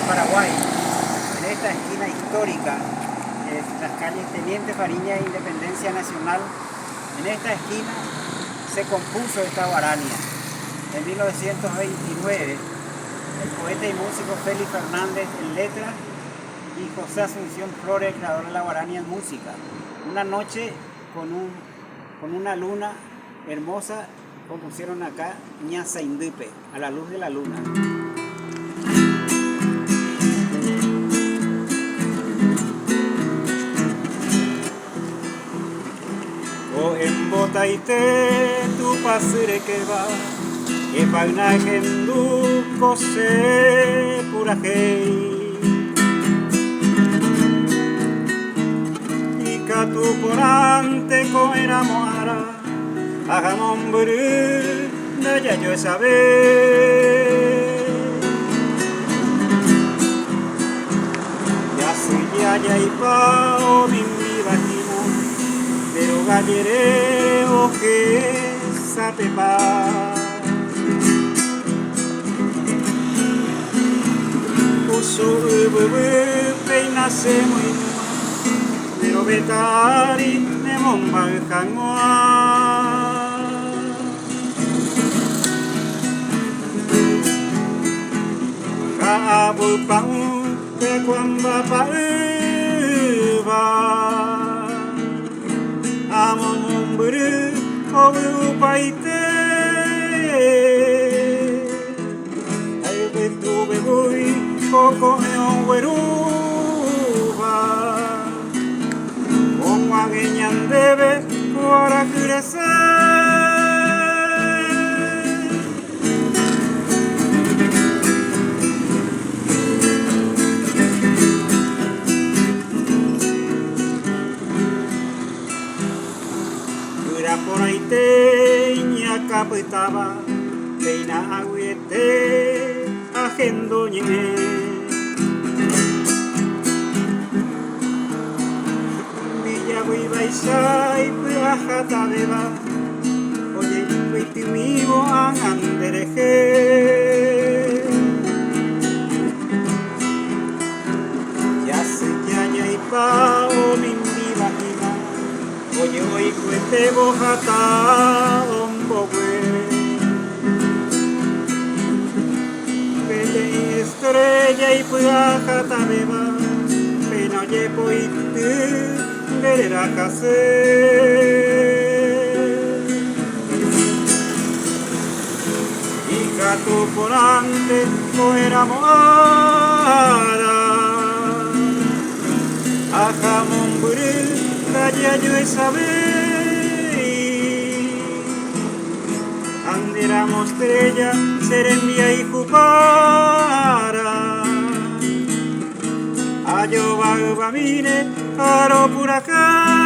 Paraguay, en esta esquina histórica, las calles Teniente Fariña e Independencia Nacional. En esta esquina se compuso esta guarania. En 1929, el poeta y músico Félix Fernández en letra y José Asunción Flores, el creador de la guarania en música. Una noche con una luna hermosa compusieron acá Ñasa Indupe, a la luz de la luna. O en botaite tu pasere que va, e pauna gendu cose purajei. Y catu porante coera moara, hagamon buru, de ya yo saber. Ya soy ya y pao, mi vagina, pero gallereo que sabe pa. Uso peinase muy numa, pero betari ne momba jangoa. Kaabu pang te kwamba paeva. Amon mumburu obu paite ay betu bebui koko eon weruba onwage nyandebe ora kurese. Por ahí teña capitaba, peina agüete, agendoñe. Villa huiva y sai, plajata beba, oye, viti vivo angandereje. Ya se ya y pao, mi viva gima. Oye, hoy cuete bojata ombogüe, pele estrella y plajata beba, pero oye poite verera case. Y gato porante fuera moara, a jamón buril. Ya yo saber, anderamos estrella, serendía y jupara. Ayo va mire, aro por acá.